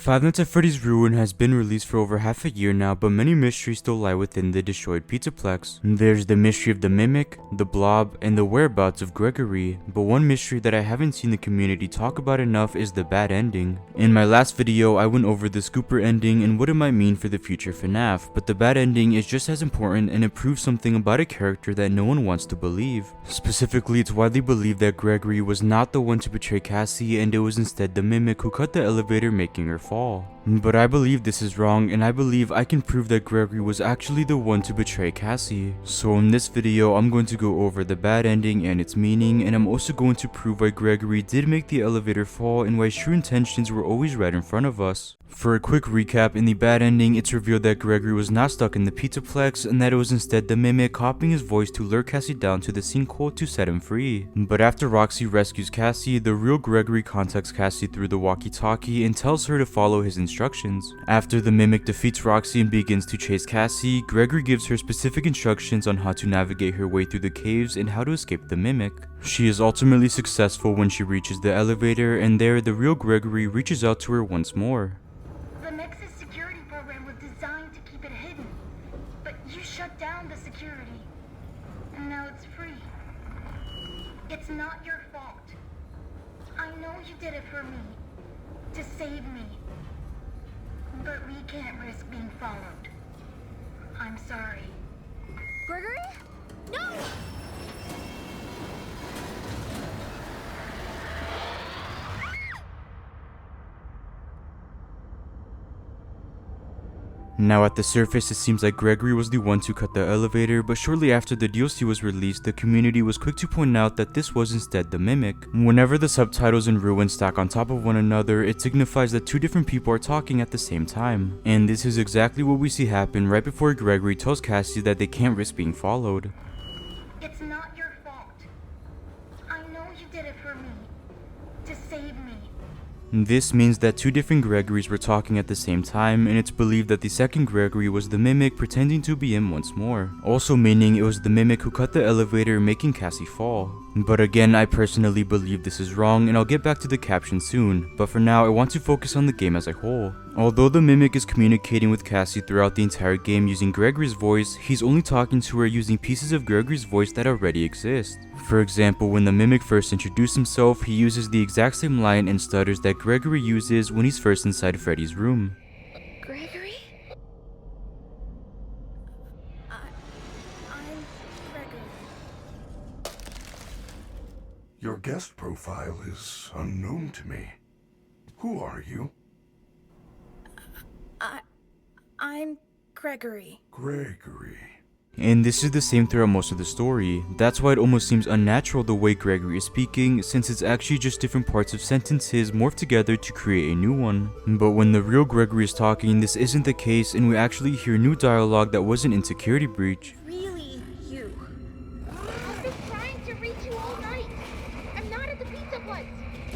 Five Nights at Freddy's Ruin has been released for over half a year now, but many mysteries still lie within the destroyed Pizzaplex. There's the mystery of the Mimic, the Blob, and the whereabouts of Gregory, but one mystery that I haven't seen the community talk about enough is the bad ending. In my last video, I went over the Scooper ending and what it might mean for the future FNAF, but the bad ending is just as important and it proves something about a character that no one wants to believe. Specifically, it's widely believed that Gregory was not the one to betray Cassie and it was instead the Mimic who cut the elevator, making her fall. But I believe this is wrong, and I believe I can prove that Gregory was actually the one to betray Cassie. So in this video, I'm going to go over the bad ending and its meaning, and I'm also going to prove why Gregory did make the elevator fall and why true intentions were always right in front of us. For a quick recap, in the bad ending, it's revealed that Gregory was not stuck in the Pizzaplex and that it was instead the Mimic copying his voice to lure Cassie down to the sinkhole to set him free. But after Roxy rescues Cassie, the real Gregory contacts Cassie through the walkie-talkie and tells her to follow his instructions. After the Mimic defeats Roxy and begins to chase Cassie, Gregory gives her specific instructions on how to navigate her way through the caves and how to escape the Mimic. She is ultimately successful when she reaches the elevator, and there the real Gregory reaches out to her once more. Shut down the security, and now it's free. It's not your fault. I know you did it for me, to save me, but we can't risk being followed. I'm sorry. Gregory? No! Now at the surface, it seems like Gregory was the one to cut the elevator, but shortly after the DLC was released, the community was quick to point out that this was instead the Mimic. Whenever the subtitles in Ruin stack on top of one another, it signifies that two different people are talking at the same time. And this is exactly what we see happen right before Gregory tells Cassie that they can't risk being followed. It's not your fault. I know you did it for me, to save me. This means that two different Gregorys were talking at the same time, and it's believed that the second Gregory was the Mimic pretending to be him once more, also meaning it was the Mimic who cut the elevator, making Cassie fall. But again, I personally believe this is wrong, and I'll get back to the caption soon, but for now I want to focus on the game as a whole. Although the Mimic is communicating with Cassie throughout the entire game using Gregory's voice, he's only talking to her using pieces of Gregory's voice that already exist. For example, when the Mimic first introduced himself, he uses the exact same line and stutters that Gregory uses when he's first inside Freddy's room. Gregory? I'm Gregory. Your guest profile is unknown to me. Who are you? I'm Gregory. Gregory. And this is the same throughout most of the story. That's why it almost seems unnatural the way Gregory is speaking, since it's actually just different parts of sentences morphed together to create a new one. But when the real Gregory is talking, this isn't the case, and we actually hear new dialogue that wasn't in Security Breach. Really, you? I've been trying to reach you all night. I'm not at the pizza place.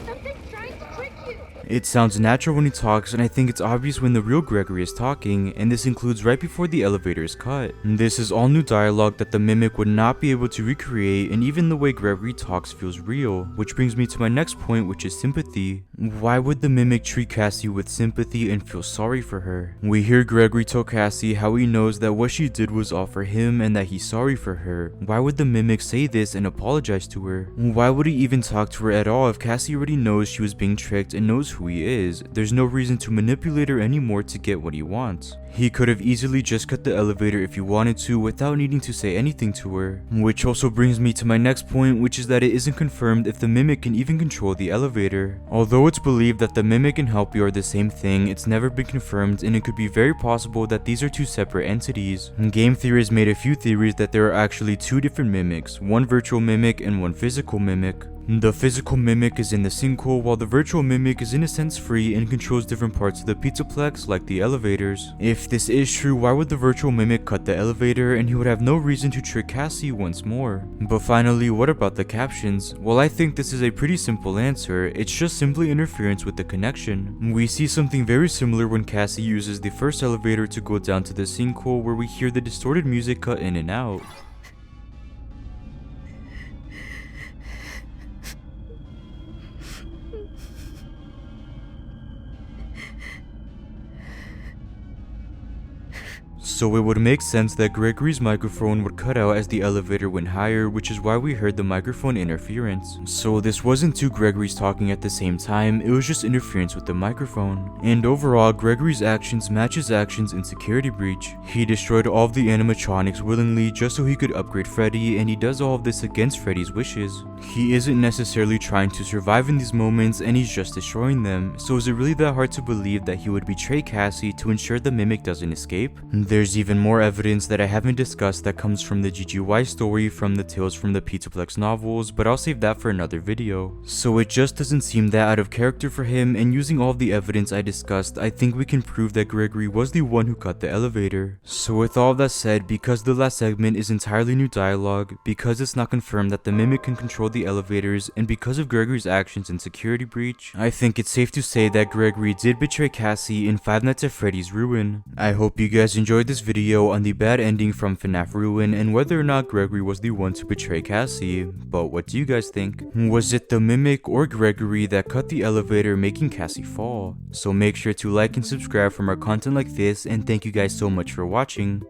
Something's trying to trick you. It sounds natural when he talks, and I think it's obvious when the real Gregory is talking, and this includes right before the elevator is cut. This is all new dialogue that the Mimic would not be able to recreate, and even the way Gregory talks feels real, which brings me to my next point, which is sympathy. Why would the Mimic treat Cassie with sympathy and feel sorry for her? We hear Gregory tell Cassie how he knows that what she did was all for him and that he's sorry for her. Why would the Mimic say this and apologize to her? Why would he even talk to her at all if Cassie already knows she was being tricked and knows who he is? There's no reason to manipulate her anymore to get what he wants. He could have easily just cut the elevator if he wanted to without needing to say anything to her. Which also brings me to my next point, which is that it isn't confirmed if the Mimic can even control the elevator. Although it's believed that the Mimic and Help You are the same thing, it's never been confirmed, and it could be very possible that these are two separate entities. Game theorists made a few theories that there are actually two different Mimics, one virtual Mimic and one physical Mimic. The physical Mimic is in the sinkhole, while the virtual Mimic is in a sense free and controls different parts of the Pizzaplex like the elevators. If this is true, why would the virtual Mimic cut the elevator and he would have no reason to trick Cassie once more? But finally, what about the captions? Well, I think this is a pretty simple answer. It's just simply interference with the connection. We see something very similar when Cassie uses the first elevator to go down to the sinkhole, where we hear the distorted music cut in and out. So it would make sense that Gregory's microphone would cut out as the elevator went higher, which is why we heard the microphone interference. So this wasn't two Gregory's talking at the same time, it was just interference with the microphone. And overall, Gregory's actions match his actions in Security Breach. He destroyed all of the animatronics willingly just so he could upgrade Freddy, and he does all of this against Freddy's wishes. He isn't necessarily trying to survive in these moments, and he's just destroying them. So is it really that hard to believe that he would betray Cassie to ensure the mimic doesn't escape? There's even more evidence that I haven't discussed that comes from the GGY story from the Tales from the Pizzaplex novels, but I'll save that for another video. So it just doesn't seem that out of character for him, and using all of the evidence I discussed, I think we can prove that Gregory was the one who cut the elevator. So with all that said, because the last segment is entirely new dialogue, because it's not confirmed that the mimic can control the elevators, and because of Gregory's actions in Security Breach, I think it's safe to say that Gregory did betray Cassie in Five Nights at Freddy's Ruin. I hope you guys enjoyed this video on the bad ending from Fnaf Ruin and whether or not Gregory was the one to betray Cassie. But what do you guys think? Was it the mimic or Gregory that cut the elevator making Cassie fall? So make sure to like and subscribe for more content like this, and thank you guys so much for watching.